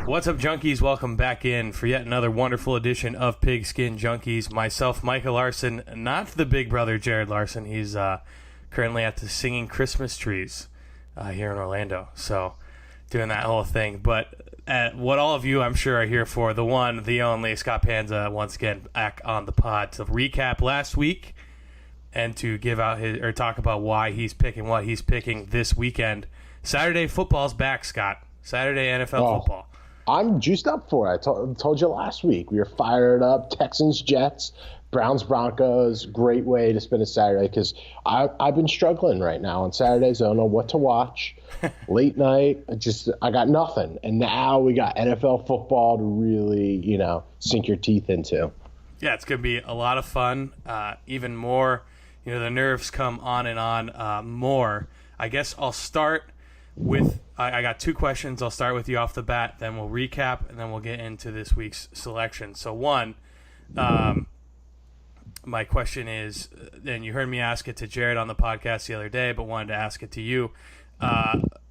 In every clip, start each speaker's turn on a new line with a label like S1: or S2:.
S1: What's up, junkies? Welcome back in for yet another wonderful edition of Pigskin Junkies. Myself, Micah Larson, not the big brother Jared Larson. He's currently at the Singing Christmas Trees here in Orlando, so doing that whole thing. But what all of you, I'm sure, are here for, the one, the only, Scott Panza, once again back on the pod to recap last week and to give out talk about why he's picking what he's picking this weekend. Saturday football's back, Scott. Saturday NFL football.
S2: I'm juiced up for it. I told you last week. We were fired up. Texans, Jets, Browns, Broncos. Great way to spend a Saturday because I've been struggling right now on Saturdays. I don't know what to watch. Late night, I got nothing. And now we got NFL football to really, sink your teeth into.
S1: Yeah, it's going to be a lot of fun. Even more, the nerves come on and on more. I guess I'll start with I got two questions. I'll start with you off the bat, then we'll recap, and then we'll get into this week's selection. So one, my question is, and you heard me ask it to Jared on the podcast the other day, but wanted to ask it to you.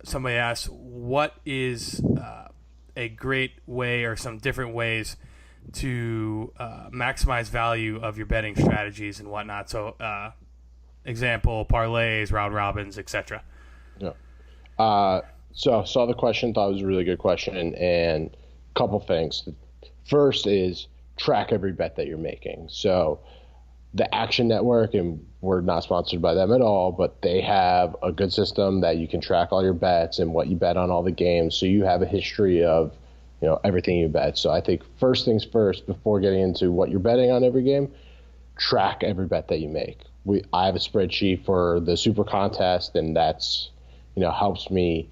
S1: Somebody asked, what is a great way or some different ways to maximize value of your betting strategies and whatnot? So example, parlays, round robins, etc.
S2: Yeah. So I saw the question, thought it was a really good question, and a couple things. First is track every bet that you're making. So the Action Network, and we're not sponsored by them at all, but they have a good system that you can track all your bets and what you bet on all the games. So you have a history of, everything you bet. So I think first things first, before getting into what you're betting on every game, track every bet that you make. I have a spreadsheet for the Super Contest, and that's helps me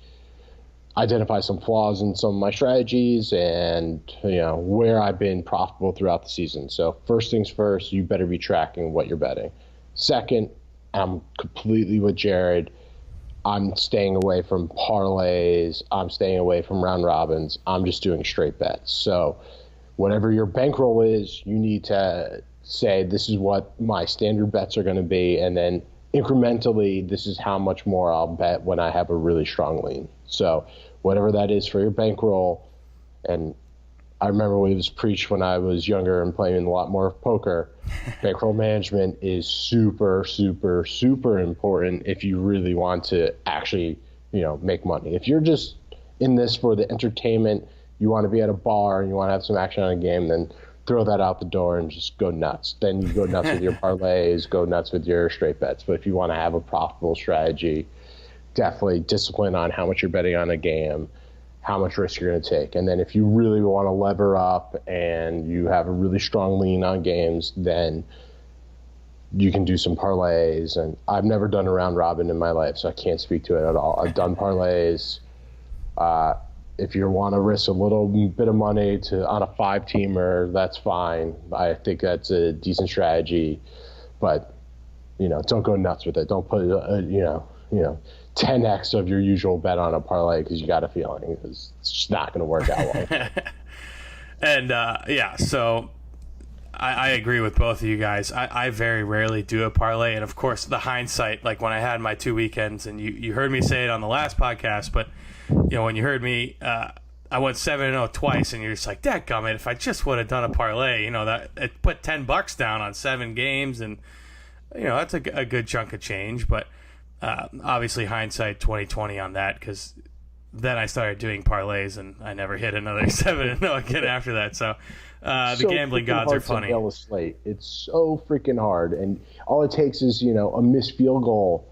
S2: identify some flaws in some of my strategies and, where I've been profitable throughout the season. So first things first, you better be tracking what you're betting. Second, I'm completely with Jared. I'm staying away from parlays. I'm staying away from round robins. I'm just doing straight bets. So whatever your bankroll is, you need to say, this is what my standard bets are going to be. And then incrementally, this is how much more I'll bet when I have a really strong lean. So whatever that is for your bankroll, and I remember it was preached when I was younger and playing a lot more poker, bankroll management is super, super, super important if you really want to actually, make money. If you're just in this for the entertainment, you want to be at a bar and you want to have some action on a game, then throw that out the door and just go nuts. Then you go nuts with your parlays, go nuts with your straight bets. But if you want to have a profitable strategy, definitely discipline on how much you're betting on a game, how much risk you're going to take. And then if you really want to lever up and you have a really strong lean on games, then you can do some parlays. And I've never done a round robin in my life, so I can't speak to it at all. I've done parlays. If you want to risk a little bit of money on a 5-teamer, that's fine. I think that's a decent strategy, but don't go nuts with it. Don't put 10x of your usual bet on a parlay because you got a feeling it's just not going to work out well.
S1: And so I agree with both of you guys. I very rarely do a parlay, and of course the hindsight, like when I had my 2 weekends, and you heard me say it on the last podcast, but when you heard me, I went 7-0 twice, and you're just like, dadgummit, if I just would have done a parlay, that it put $10 down on 7 games, and that's a good chunk of change. But obviously hindsight 2020 on that, because then I started doing parlays, and I never hit another 7-0 again after that. So the gambling gods are funny.
S2: It's so freaking hard, and all it takes is a missed field goal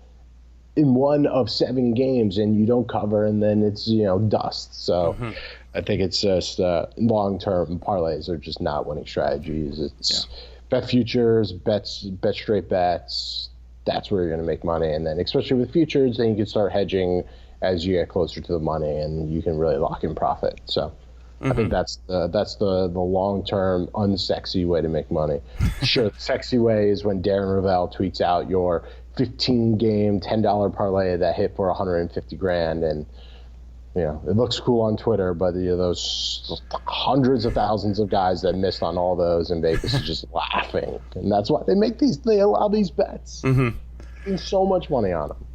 S2: in one of 7 games, and you don't cover, and then it's dust. So I think it's just long-term parlays are just not winning strategies. It's bet futures, bet straight bets. That's where you're going to make money, and then especially with futures, then you can start hedging as you get closer to the money, and you can really lock in profit. So I think that's the long-term unsexy way to make money. Sure, the sexy way is when Darren Ravel tweets out your 15-game $10 parlay that hit for $150,000, and it looks cool on Twitter, but those hundreds of thousands of guys that missed on all those in Vegas are just laughing, and that's why they allow these bets. There's so much money on them.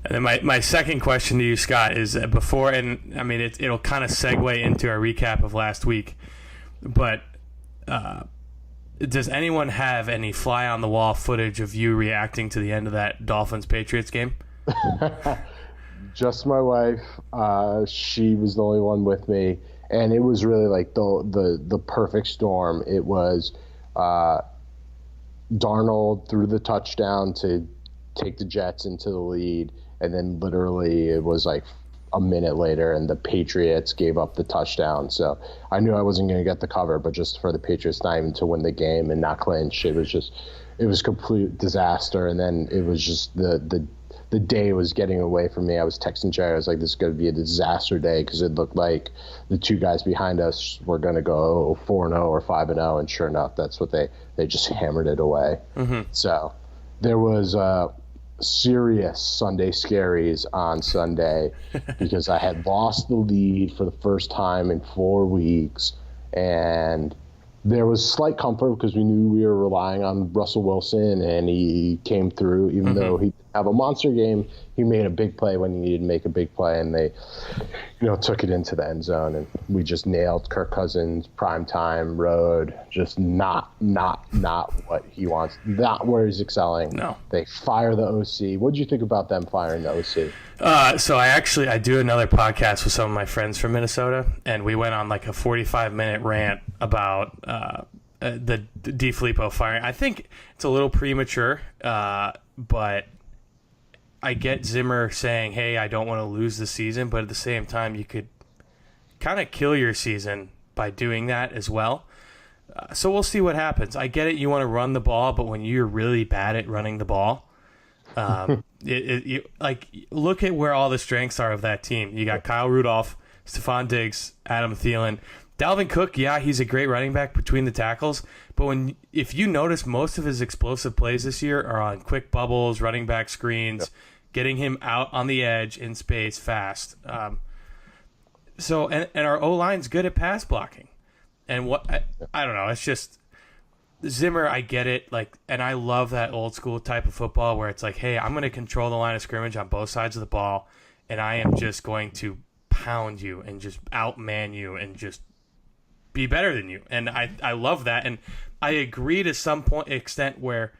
S1: And then my second question to you, Scott, is before, and I mean, it'll kind of segue into our recap of last week, but does anyone have any fly-on-the-wall footage of you reacting to the end of that Dolphins-Patriots game?
S2: Just my wife. She was the only one with me, and it was really like the perfect storm. It was Darnold threw the touchdown to take the Jets into the lead, and then literally it was like a minute later and the Patriots gave up the touchdown. So I knew I wasn't going to get the cover, but just for the Patriots not even to win the game and not clinch, it was complete disaster. And then it was just the day was getting away from me. I was texting Jerry. I was like, this is going to be a disaster day, because it looked like the two guys behind us were going to go 4-0 or 5-0. And sure enough, that's what they just hammered it away. Mm-hmm. So there was serious Sunday scaries on Sunday because I had lost the lead for the first time in 4 weeks, and there was slight comfort because we knew we were relying on Russell Wilson, and he came through. Even though he didn't have a monster game, he made a big play when he needed to make a big play, and they took it into the end zone, and we just nailed Kirk Cousins, primetime road, just not what he wants, not where he's excelling.
S1: No.
S2: They fire the OC. What did you think about them firing the OC?
S1: So I do another podcast with some of my friends from Minnesota, and we went on like a 45-minute rant about the DeFilippo firing. I think it's a little premature, but I get Zimmer saying, hey, I don't want to lose the season, but at the same time, you could kind of kill your season by doing that as well. So we'll see what happens. I get it. You want to run the ball, but when you're really bad at running the ball, look at where all the strengths are of that team. You got Kyle Rudolph, Stephon Diggs, Adam Thielen, Dalvin Cook. Yeah, he's a great running back between the tackles, but if you notice, most of his explosive plays this year are on quick bubbles, running back screens, getting him out on the edge in space fast. So our O-line's good at pass blocking, and I don't know. It's just Zimmer. I get it, and I love that old school type of football where it's like, hey, I'm going to control the line of scrimmage on both sides of the ball, and I am just going to pound you and just outman you and just be better than you. And I love that, and I agree to some extent where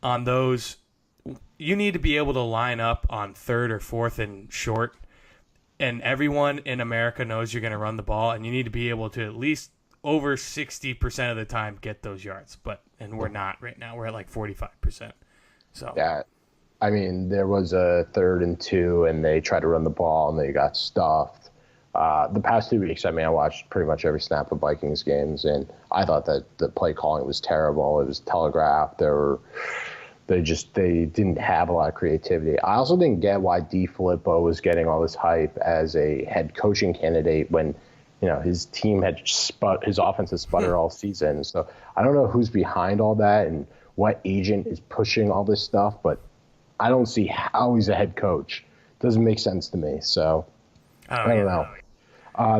S1: on those you need to be able to line up on third or fourth and short, and everyone in America knows you're going to run the ball, and you need to be able to at least over 60% of the time get those yards. And we're not right now. We're at like 45%. So
S2: yeah, I mean, there was a 3rd and 2, and they tried to run the ball, and they got stuffed. The past 2 weeks, I mean, I watched pretty much every snap of Vikings games, and I thought that the play calling was terrible. It was telegraphed. They didn't have a lot of creativity. I also didn't get why DeFilippo was getting all this hype as a head coaching candidate when, his team his offense has sputtered all season. So I don't know who's behind all that and what agent is pushing all this stuff, but I don't see how he's a head coach. Doesn't make sense to me. So I don't know.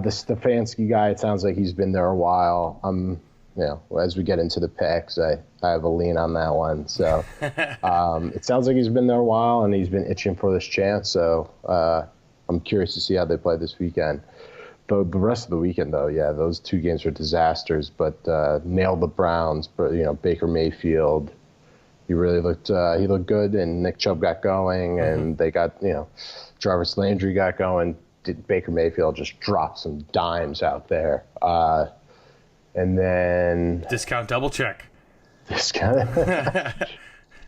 S2: The Stefanski guy, it sounds like he's been there a while. As we get into the picks, I have a lean on that one. So it sounds like he's been there a while and he's been itching for this chance. So I'm curious to see how they play this weekend. The rest of the weekend, though, yeah, those 2 games were disasters, but nailed the Browns. But, Baker Mayfield, he really looked good, and Nick Chubb got going, and they got, Jarvis Landry got going. Baker Mayfield just dropped some dimes out there. And then
S1: discount double check.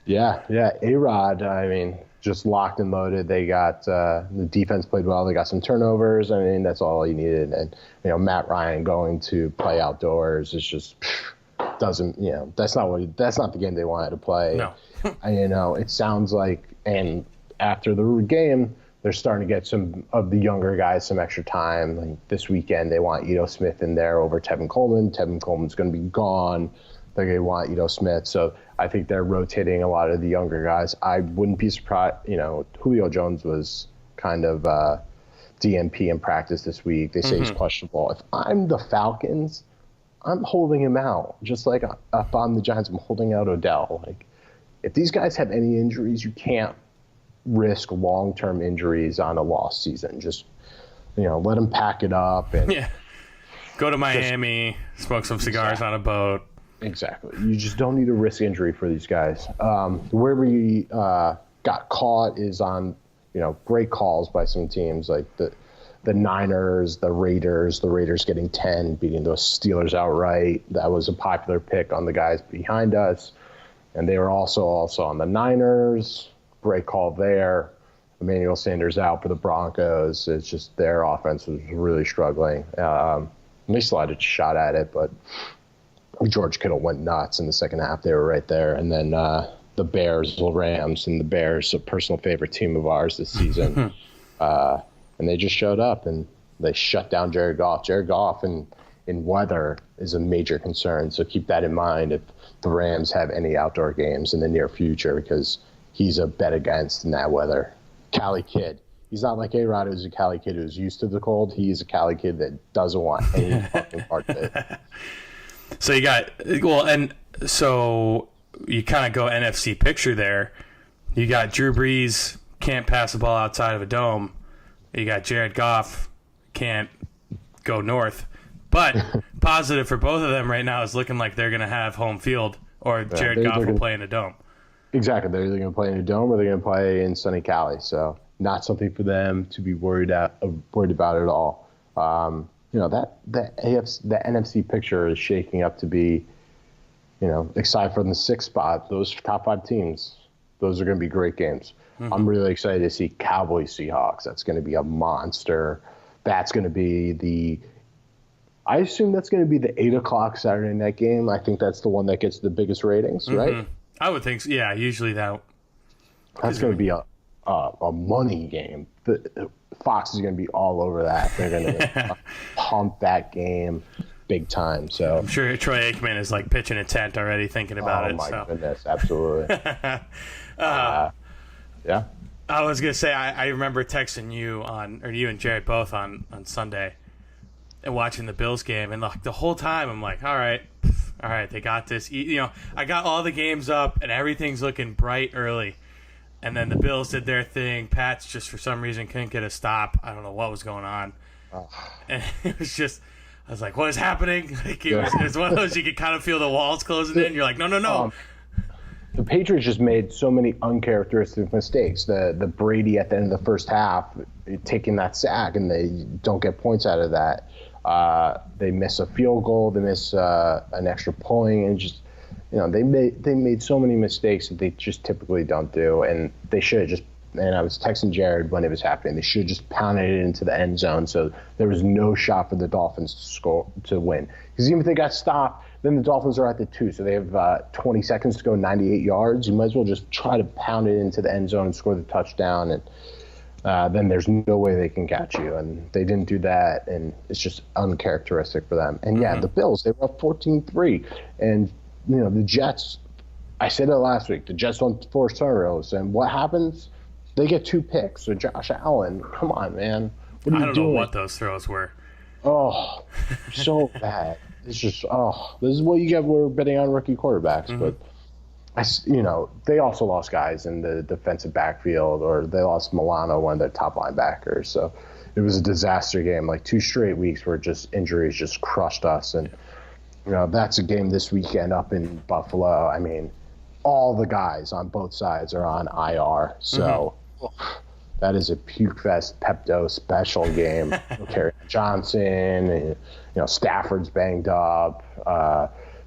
S2: Yeah. A-Rod, I mean, just locked and loaded. They got the defense played well. They got some turnovers. I mean, that's all you needed. And Matt Ryan going to play outdoors is just doesn't. That's not the game they wanted to play.
S1: No.
S2: It sounds like, and after the game, they're starting to get some of the younger guys some extra time. Like this weekend, they want Ito Smith in there over Tevin Coleman. Tevin Coleman's going to be gone. They're going to want Ito Smith. So I think they're rotating a lot of the younger guys. I wouldn't be surprised. Julio Jones was kind of DNP in practice this week. They say he's questionable. If I'm the Falcons, I'm holding him out. Just like if I'm the Giants, I'm holding out Odell. Like, if these guys have any injuries, you can't risk long-term injuries on a lost season. Just, let them pack it up and
S1: go to Miami, smoke some cigars on a boat.
S2: Exactly. You just don't need to risk injury for these guys. Where we got caught is on, great calls by some teams like the Niners, the Raiders getting 10, beating those Steelers outright. That was a popular pick on the guys behind us. And they were also on the Niners. Great call there. Emmanuel Sanders out for the Broncos. It's just their offense was really struggling. They still had a shot at it, but George Kittle went nuts in the second half. They were right there. And then the Bears, Rams, and the Bears, a personal favorite team of ours this season. And they just showed up, and they shut down Jared Goff. Jared Goff in weather is a major concern, so keep that in mind if the Rams have any outdoor games in the near future, because he's a bet against in that weather. Cali kid. He's not like A-Rod, who's a Cali kid who's used to the cold. He's a Cali kid that doesn't want any fucking part of it.
S1: So you got so you kind of go NFC picture there. You got Drew Brees, can't pass the ball outside of a dome. You got Jared Goff, can't go north. But positive for both of them right now is looking like they're going to have home field, or Jared Goff will play in a dome.
S2: Exactly. They're either going to play in a dome or they're going to play in sunny Cali. So not something for them to be worried about at all. The NFC picture is shaking up to be, aside from the 6th spot, those top 5 teams, those are going to be great games. Mm-hmm. I'm really excited to see Cowboys Seahawks. That's going to be a monster. That's going to be I assume that's going to be the 8:00 Saturday night game. I think that's the one that gets the biggest ratings, mm-hmm. right?
S1: I would think so. Yeah, usually that's
S2: going to be a money game. Fox is going to be all over that. They're going to pump that game big time. So
S1: I'm sure Troy Aikman is like pitching a tent already, thinking about it.
S2: Oh my goodness, absolutely. Yeah.
S1: I was gonna say I remember texting you you and Jared both on Sunday, and watching the Bills game, and the whole time I'm like, all right, they got this. I got all the games up, and everything's looking bright early. And then the Bills did their thing. Pats just for some reason couldn't get a stop. I don't know what was going on. Oh. And it was just, I was like, what is happening? Like it was one of those you could kind of feel the walls closing in. You're like, no.
S2: The Patriots just made so many uncharacteristic mistakes. The Brady at the end of the first half, taking that sack, and they don't get points out of that. They miss a field goal. They miss an extra point, and just they made so many mistakes that they just typically don't do, and they should have just. And I was texting Jared when it was happening. They should have just pounded it into the end zone, so there was no shot for the Dolphins to win. Because even if they got stopped, then the Dolphins are at the 2, so they have 20 seconds to go, 98 yards. You might as well just try to pound it into the end zone and score the touchdown, and then there's no way they can catch you. And they didn't do that, and it's just uncharacteristic for them. And yeah, the Bills, they were up 14-3, and the Jets. I said it last week. The Jets don't force turnovers, and what happens? They get 2 picks. So Josh Allen, come on, man. What are you doing?
S1: I don't know what those throws were.
S2: Oh, so bad. It's just, this is what you get when we're betting on rookie quarterbacks. Mm-hmm. But, they also lost guys in the defensive backfield, or they lost Milano, one of their top linebackers. So it was a disaster game, like 2 straight weeks where just injuries just crushed us. And, that's a game this weekend up in Buffalo. I mean, all the guys on both sides are on IR. So that is a puke fest Pepto special game. Kerry Johnson, and, Stafford's banged up.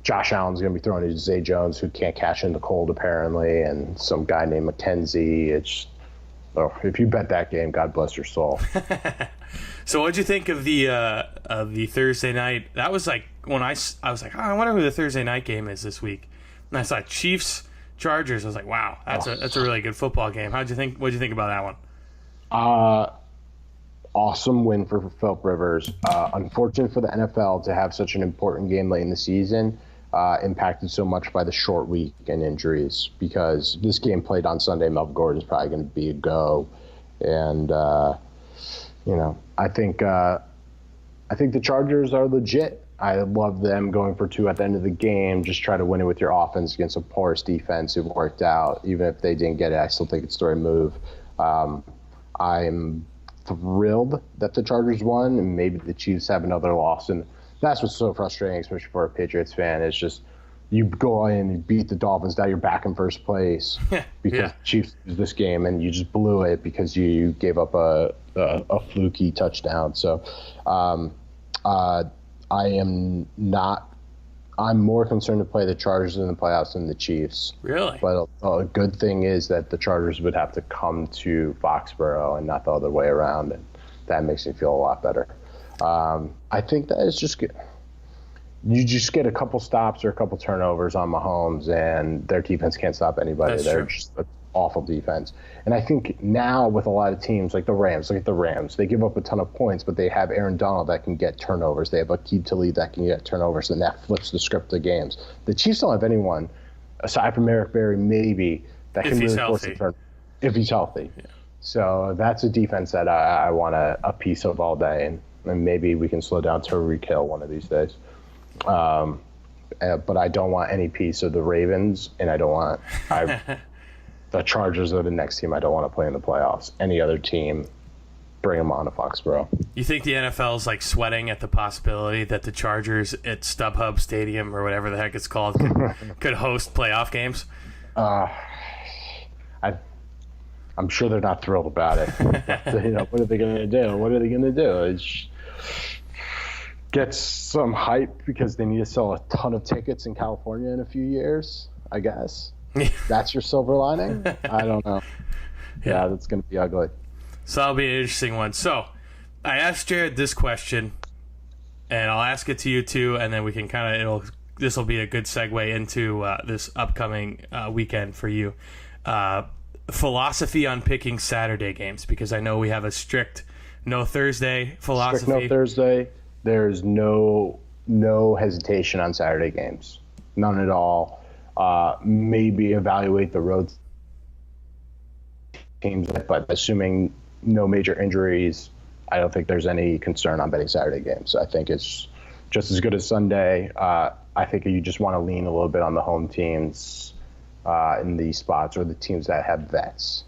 S2: Josh Allen's going to be throwing to Zay Jones, who can't catch in the cold apparently, and some guy named McKenzie. If you bet that game, God bless your soul.
S1: So what'd you think of the Thursday night? That was like when I was like, I wonder who the Thursday night game is this week. And I saw Chiefs Chargers. I was like, wow, that's a really good football game. What'd you think about that one?
S2: Awesome win for Philip Rivers. Unfortunate for the NFL to have such an important game late in the season, impacted so much by the short week and injuries, because this game played on Sunday, Melvin Gordon is probably going to be a go. And, I think the Chargers are legit. I love them going for 2 at the end of the game. Just try to win it with your offense against a porous defense. It worked out. Even if they didn't get it, I still think it's the right move. I'm thrilled that the Chargers won, and maybe the Chiefs have another loss. And that's what's so frustrating, especially for a Patriots fan. It's just you go in and beat the Dolphins, now you're back in first place because the Chiefs lose this game, and you just blew it because you gave up a fluky touchdown. So I'm more concerned to play the Chargers in the playoffs than the Chiefs.
S1: Really?
S2: But a good thing is that the Chargers would have to come to Foxborough and not the other way around, and that makes me feel a lot better. I think that it's just good. You just get a couple stops or a couple turnovers on Mahomes, and their defense can't stop anybody.
S1: That's
S2: They're
S1: true.
S2: just an awful defense. And I think now with a lot of teams like the Rams, look at the Rams. They give up a ton of points, but they have Aaron Donald that can get turnovers. They have Aqib Talib that can get turnovers, and that flips the script of games. The Chiefs don't have anyone, aside from Eric Berry, maybe, that
S1: If
S2: can
S1: he's
S2: really force
S1: healthy.
S2: a turn if he's healthy.
S1: Yeah.
S2: So that's a defense that I want a piece of all day, and maybe we can slow down Tyreek Hill one of these days. But I don't want any piece of the Ravens, and I don't want the Chargers are the next team I don't want to play in the playoffs. Any other team, bring them on to Foxborough.
S1: You think the NFL's like sweating at the possibility that the Chargers at StubHub Stadium or whatever the heck it's called could host playoff games?
S2: I'm sure they're not thrilled about it. What are they going to do? What are they going to do? It's get some hype because they need to sell a ton of tickets in California in a few years, I guess. That's your silver lining? I don't know. Yeah, that's going to be ugly.
S1: So that'll be an interesting one. So I asked Jared this question, and I'll ask it to you too, and then we can kind of this will be a good segue into this upcoming weekend for you. Philosophy on picking Saturday games, because I know we have a strict no Thursday philosophy.
S2: Strict no Thursday. There's no hesitation on Saturday games. None at all. Maybe evaluate the road teams, but assuming no major injuries, I don't think there's any concern on betting Saturday games. I think it's just as good as Sunday. I think you just want to lean a little bit on the home teams in these spots, or the teams that have vets.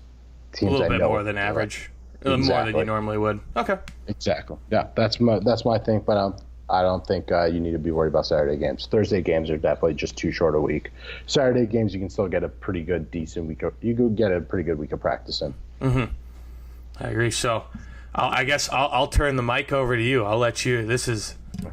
S2: Teams
S1: A little
S2: that
S1: bit
S2: know
S1: more
S2: what
S1: than
S2: they're
S1: average.
S2: doing.
S1: More than
S2: Exactly.
S1: you normally would. Okay.
S2: Exactly. Yeah, that's my thing. But I don't think you need to be worried about Saturday games. Thursday games are definitely just too short a week. Saturday games, you can still get a pretty good, decent week. You could get a pretty good week of practice in.
S1: I agree. So I guess I'll turn the mic over to you. I'll let you.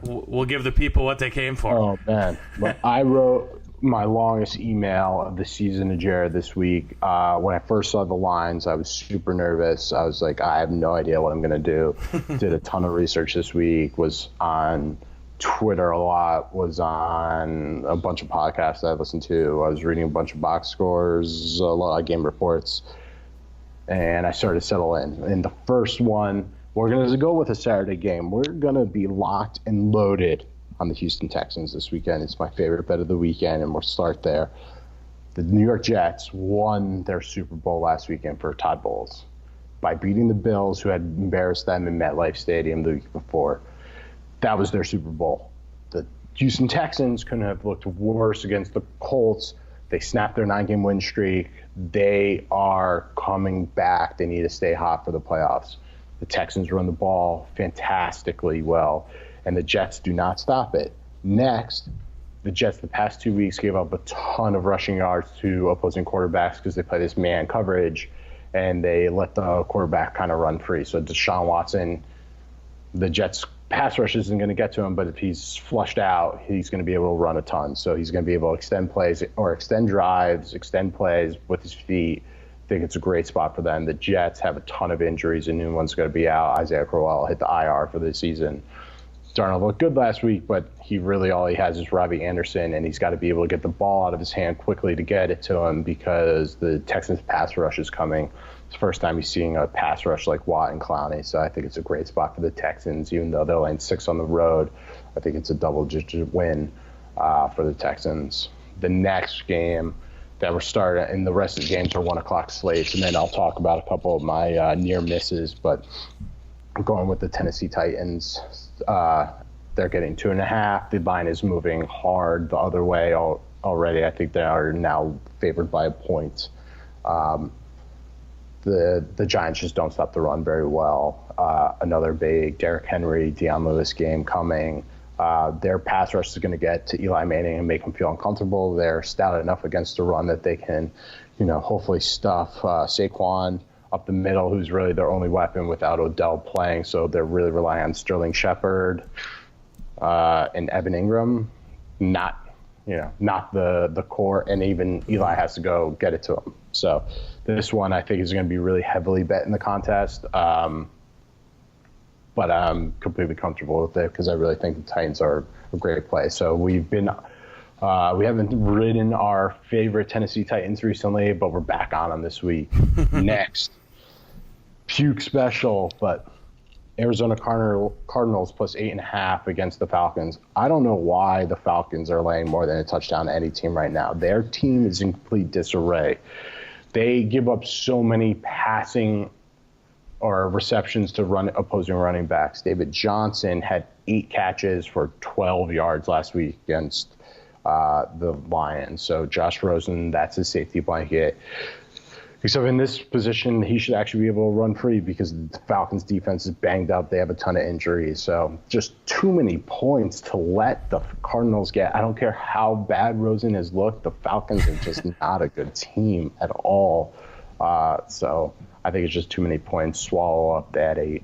S1: We'll give the people what they came for.
S2: Oh man, well, I wrote my longest email of the season to Jared this week. When I first saw the lines, I was super nervous. I was like, I have no idea what I'm going to do. Did a ton of research this week, was on Twitter a lot, was on a bunch of podcasts that I listened to. I was reading a bunch of box scores, a lot of game reports, and I started to settle in. And the first one, we're going to go with a Saturday game. We're going to be locked and loaded on the Houston Texans this weekend. It's my favorite bet of the weekend, and we'll start there. The New York Jets won their Super Bowl last weekend for Todd Bowles by beating the Bills, who had embarrassed them in MetLife Stadium the week before. That was their Super Bowl. The Houston Texans couldn't have looked worse against the Colts. They snapped their 9-game win streak. They are coming back. They need to stay hot for the playoffs. The Texans run the ball fantastically well, and the Jets do not stop it. Next, the Jets the past 2 weeks gave up a ton of rushing yards to opposing quarterbacks because they play this man coverage, and they let the quarterback kind of run free. So Deshaun Watson, the Jets pass rush isn't going to get to him, but if he's flushed out, he's going to be able to run a ton. So he's going to be able to extend plays or extend drives, extend plays with his feet. I think it's a great spot for them. The Jets have a ton of injuries, and new one's going to be out. Isaiah Crowell hit the IR for the season. Darnold looked good last week, but all he has is Robbie Anderson, and he's got to be able to get the ball out of his hand quickly to get it to him because the Texans pass rush is coming. It's the first time he's seeing a pass rush like Watt and Clowney, so I think it's a great spot for the Texans, even though they're laying 6 on the road. I think it's a double-digit win for the Texans. The next game that we're starting, and the rest of the games are 1 o'clock slates, and then I'll talk about a couple of my near misses, but I'm going with the Tennessee Titans. They're getting 2.5. The line is moving hard the other way already. I think they are now favored by a point. the Giants just don't stop the run very well. Another big Derrick Henry, Deion Lewis game coming. Their pass rush is going to get to Eli Manning and make him feel uncomfortable. They're stout enough against the run that they can, hopefully stuff Saquon up the middle, who's really their only weapon without Odell playing. So they're really relying on Sterling Shepard and Evan Ingram, not the core, and even Eli has to go get it to him. So this one I think is going to be really heavily bet in the contest. But I'm completely comfortable with it because I really think the Titans are a great play. So we haven't ridden our favorite Tennessee Titans recently, but we're back on them this week. Next, puke special, but Arizona Cardinals plus 8.5 against the Falcons. I don't know why the Falcons are laying more than a touchdown to any team right now. Their team is in complete disarray. They give up so many passing or receptions to opposing running backs. David Johnson had 8 catches for 12 yards last week against the Lions. So Josh Rosen, that's his safety blanket. Except in this position, he should actually be able to run free because the Falcons' defense is banged up. They have a ton of injuries. So just too many points to let the Cardinals get. I don't care how bad Rosen has looked. The Falcons are just not a good team at all. So I think it's just too many points. Swallow up that 8.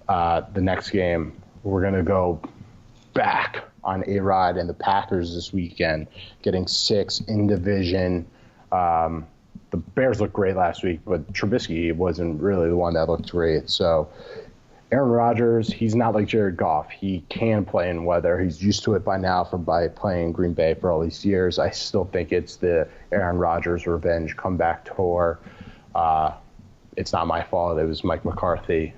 S2: The next game, we're going to go back on A-Rod and the Packers this weekend, getting 6 in division. The Bears looked great last week, but Trubisky wasn't really the one that looked great. So Aaron Rodgers, he's not like Jared Goff. He can play in weather. He's used to it by now by playing Green Bay for all these years. I still think it's the Aaron Rodgers revenge comeback tour. It's not my fault. It was Mike McCarthy.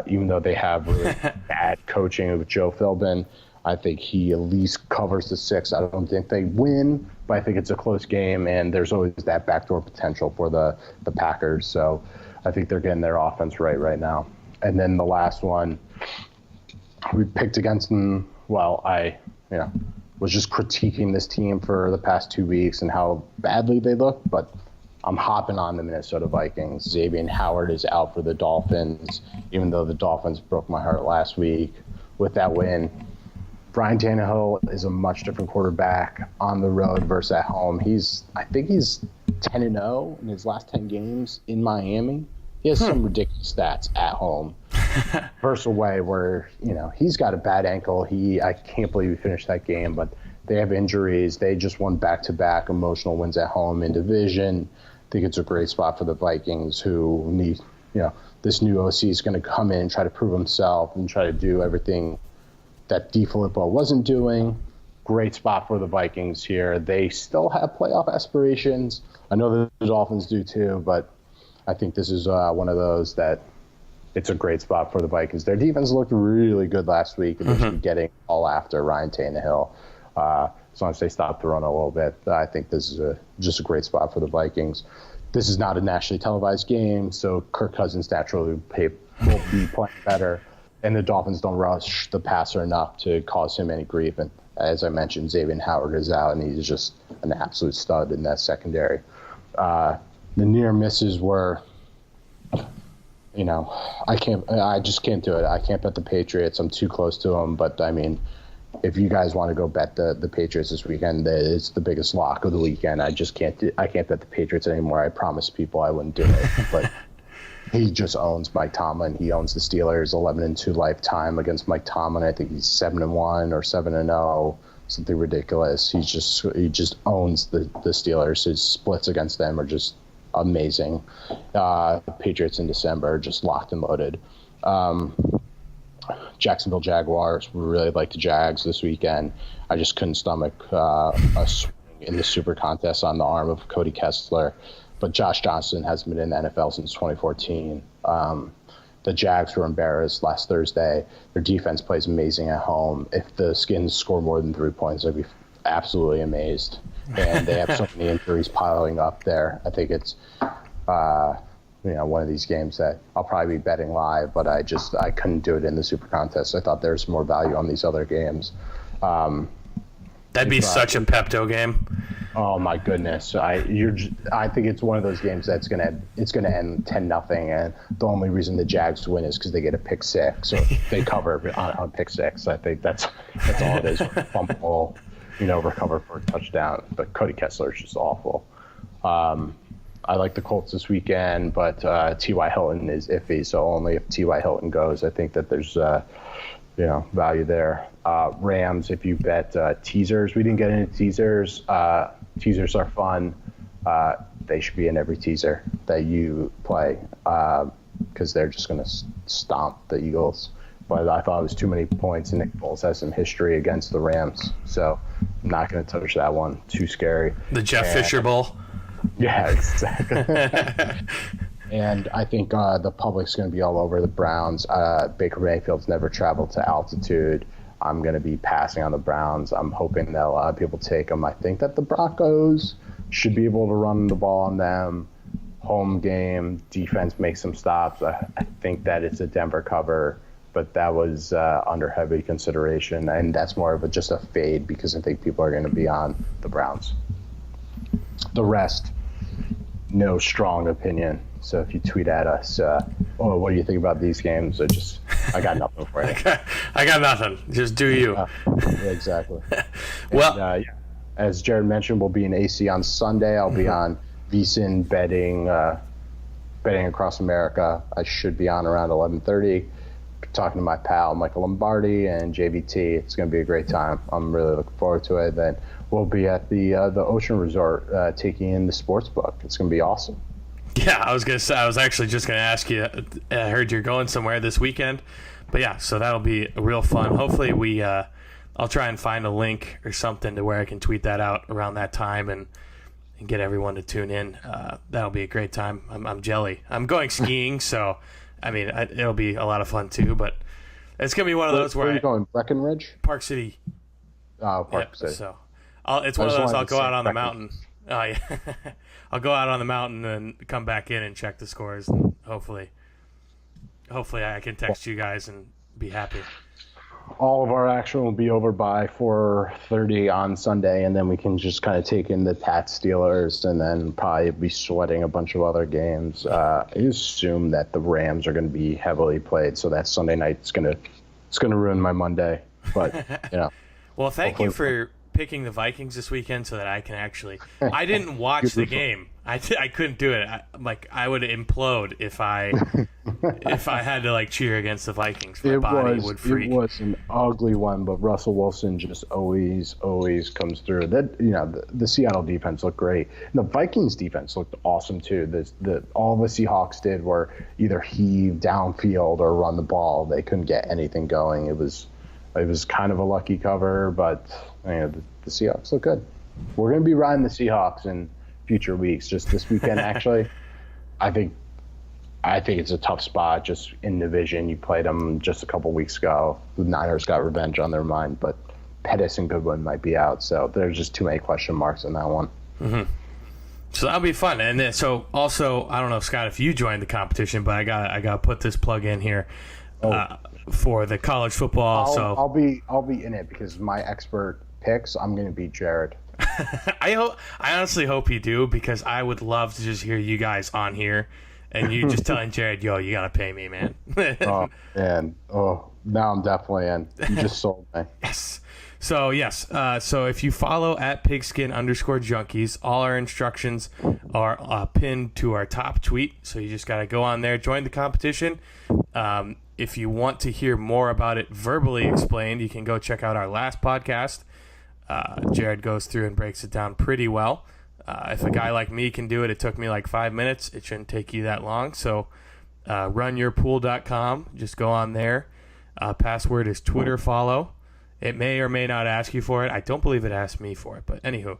S2: Even though they have really bad coaching with Joe Philbin, I think he at least covers the 6. I don't think they win, but I think it's a close game, and there's always that backdoor potential for the Packers. So I think they're getting their offense right now. And then the last one, we picked against them. Well, I was just critiquing this team for the past 2 weeks and how badly they look, but I'm hopping on the Minnesota Vikings. Xavier Howard is out for the Dolphins, even though the Dolphins broke my heart last week with that win. Brian Tannehill is a much different quarterback on the road versus at home. I think he's 10-0 in his last 10 games in Miami. He has some ridiculous stats at home versus away where, he's got a bad ankle. I can't believe he finished that game, but they have injuries. They just won back-to-back emotional wins at home in division. I think it's a great spot for the Vikings who need, this new OC is going to come in and try to prove himself and try to do everything that DeFilippo wasn't doing. Great spot for the Vikings here. They still have playoff aspirations. I know the Dolphins do too, but I think this is one of those that it's a great spot for the Vikings. Their defense looked really good last week, and they should be getting all after Ryan Tannehill. As long as they stop the run a little bit, I think this is just a great spot for the Vikings. This is not a nationally televised game, so Kirk Cousins naturally will be playing better. And the Dolphins don't rush the passer enough to cause him any grief. And as I mentioned, Xavier Howard is out, and he's just an absolute stud in that secondary. The near misses were, I just can't do it. I can't bet the Patriots. I'm too close to them. But, if you guys want to go bet the Patriots this weekend, it's the biggest lock of the weekend. I can't bet the Patriots anymore. I promised people I wouldn't do it. But he just owns Mike Tomlin. He owns the Steelers 11-2 lifetime against Mike Tomlin. I think he's 7-1 or 7-0, something ridiculous. He just owns the Steelers. His splits against them are just amazing. Patriots in December, just locked and loaded. Jacksonville Jaguars, really like the Jags this weekend. I just couldn't stomach a swing in the Super Contest on the arm of Cody Kessler. But Josh Johnson hasn't been in the NFL since 2014. The Jags were embarrassed last Thursday. Their defense plays amazing at home. If the Skins score more than 3 points, I'd be absolutely amazed. And they have so many injuries piling up there. I think it's one of these games that I'll probably be betting live, but I couldn't do it in the Super Contest. I thought there's more value on these other games.
S1: That'd be such a Pepto game.
S2: Oh my goodness! I think it's one of those games that's gonna end 10-0, and the only reason the Jags win is because they get a pick six or they cover on pick six. I think that's all it is. Fumble, recover for a touchdown. But Cody Kessler is just awful. I like the Colts this weekend, but T.Y. Hilton is iffy. So only if T.Y. Hilton goes, I think that there's value there. Rams, if you bet teasers, we didn't get into teasers. Teasers are fun. They should be in every teaser that you play because they're just going to stomp the Eagles. But I thought it was too many points, and Nick Foles has some history against the Rams. So I'm not going to touch that one. Too scary.
S1: The Jeff Fisher Bowl?
S2: Yeah, exactly. And I think the public's going to be all over the Browns. Baker Mayfield's never traveled to altitude. I'm going to be passing on the Browns. I'm hoping that a lot of people take them. I think that the Broncos should be able to run the ball on them. Home game, defense makes some stops. I think that it's a Denver cover, but that was under heavy consideration. And that's more of just a fade because I think people are going to be on the Browns. The rest, no strong opinion. So if you tweet at us, what do you think about these games? I got nothing for you.
S1: I got nothing. Just do you.
S2: Yeah, exactly.
S1: Well,
S2: as Jared mentioned, we'll be in AC on Sunday. I'll be on VSiN betting across America. I should be on around 11:30. Talking to my pal Michael Lombardi and JVT. It's going to be a great time. I'm really looking forward to it. Then we'll be at the Ocean Resort taking in the sports book. It's going to be awesome.
S1: Yeah, I was actually just gonna ask you. I heard you're going somewhere this weekend, but yeah, so that'll be real fun. Hopefully, I'll try and find a link or something to where I can tweet that out around that time and get everyone to tune in. That'll be a great time. I'm jelly. I'm going skiing, so I mean it'll be a lot of fun too. But it's gonna be one of those where
S2: are you going? Breckenridge?
S1: Park City.
S2: Oh, Park City.
S1: So it's one of those. I'll go out on the mountain. Oh yeah. I'll go out on the mountain and come back in and check the scores, and hopefully I can text you guys and be happy.
S2: All of our action will be over by 4:30 on Sunday, and then we can just kind of take in the Pats Steelers, and then probably be sweating a bunch of other games. I assume that the Rams are going to be heavily played, so that Sunday night it's going to ruin my Monday. But
S1: Well, thank you for picking the Vikings this weekend so that I can actually. I didn't watch the game. I couldn't do it. I would implode if I had to cheer against the Vikings. My body would freak.
S2: It was an ugly one, but Russell Wilson just always comes through. That the Seattle defense looked great. And the Vikings defense looked awesome too. All the Seahawks did were either heave downfield or run the ball. They couldn't get anything going. It was kind of a lucky cover, but the Seahawks look good. We're going to be riding the Seahawks in future weeks. Just this weekend, actually, I think it's a tough spot. Just in division, you played them just a couple weeks ago. The Niners got revenge on their mind, but Pettis and Goodwin might be out, so there's just too many question marks in that one.
S1: Mm-hmm. So that'll be fun. And then, so also, I don't know, Scott, if you joined the competition, but I got to put this plug in here. For the college football.
S2: I'll be in it because my expert picks, I'm going to beat Jared.
S1: I honestly hope you do, because I would love to just hear you guys on here and you just telling Jared, yo, you got to pay me, man.
S2: Oh, man. Oh, now I'm definitely in. You just sold me.
S1: Yes. So, yes. So if you follow at pigskin_junkies, all our instructions are pinned to our top tweet. So you just got to go on there, join the competition. If you want to hear more about it verbally explained, you can go check out our last podcast. Jared goes through and breaks it down pretty well. If a guy like me can do it, it took me 5 minutes. It shouldn't take you that long. So runyourpool.com. Just go on there. Password is Twitter follow. It may or may not ask you for it. I don't believe it asked me for it. But anywho,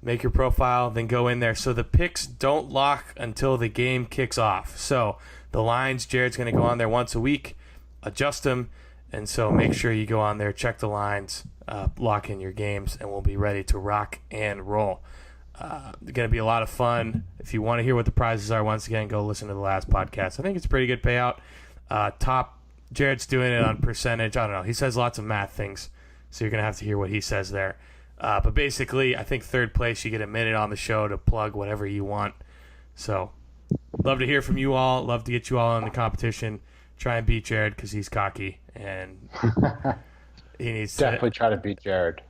S1: make your profile, then go in there. So the picks don't lock until the game kicks off. So the lines, Jared's going to go on there once a week, adjust them, and so make sure you go on there, check the lines, lock in your games, and we'll be ready to rock and roll. It's going to be a lot of fun. If you want to hear what the prizes are, once again, go listen to the last podcast. I think it's a pretty good payout. Jared's doing it on percentage. I don't know. He says lots of math things, so you're going to have to hear what he says there. But basically, I think third place, you get a minute on the show to plug whatever you want. So love to hear from you all. Love to get you all in the competition. Try and beat Jared because he's cocky and he needs
S2: definitely try to beat Jared.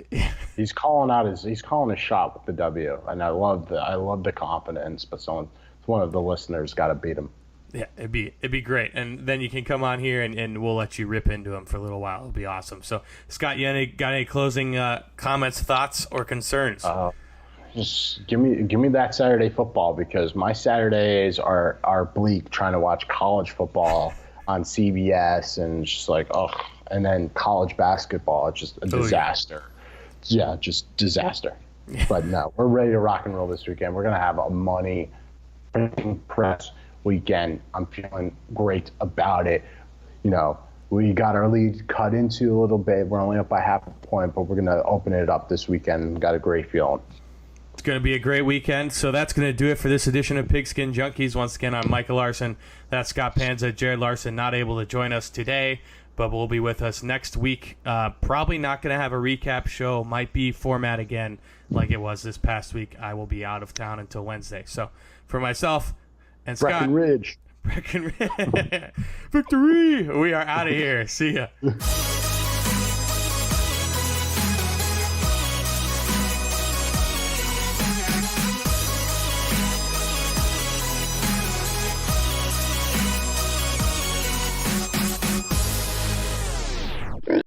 S2: He's calling a shot with the W, and I love the confidence. But one of the listeners got to beat him.
S1: Yeah, it'd be great, and then you can come on here and we'll let you rip into him for a little while. It'll be awesome. So, Scott, you got any closing comments, thoughts, or concerns?
S2: Just give me that Saturday football, because my Saturdays are bleak trying to watch college football on CBS and just like and then college basketball. It's just a disaster. Yeah, just disaster. But no, we're ready to rock and roll this weekend. We're gonna have a money press weekend. I'm feeling great about it. We got our lead cut into a little bit. We're only up by half a point, but we're going to open it up this weekend. Got a great feeling.
S1: It's going to be a great weekend. So that's going to do it for this edition of Pigskin Junkies. Once again, I'm Michael Larson. That's Scott Panza. Jared Larson not able to join us today, but will be with us next week. Probably not going to have a recap show. Might be format again like it was this past week. I will be out of town until Wednesday. So for myself and Scott.
S2: Breckenridge.
S1: Victory! We are out of here. See ya.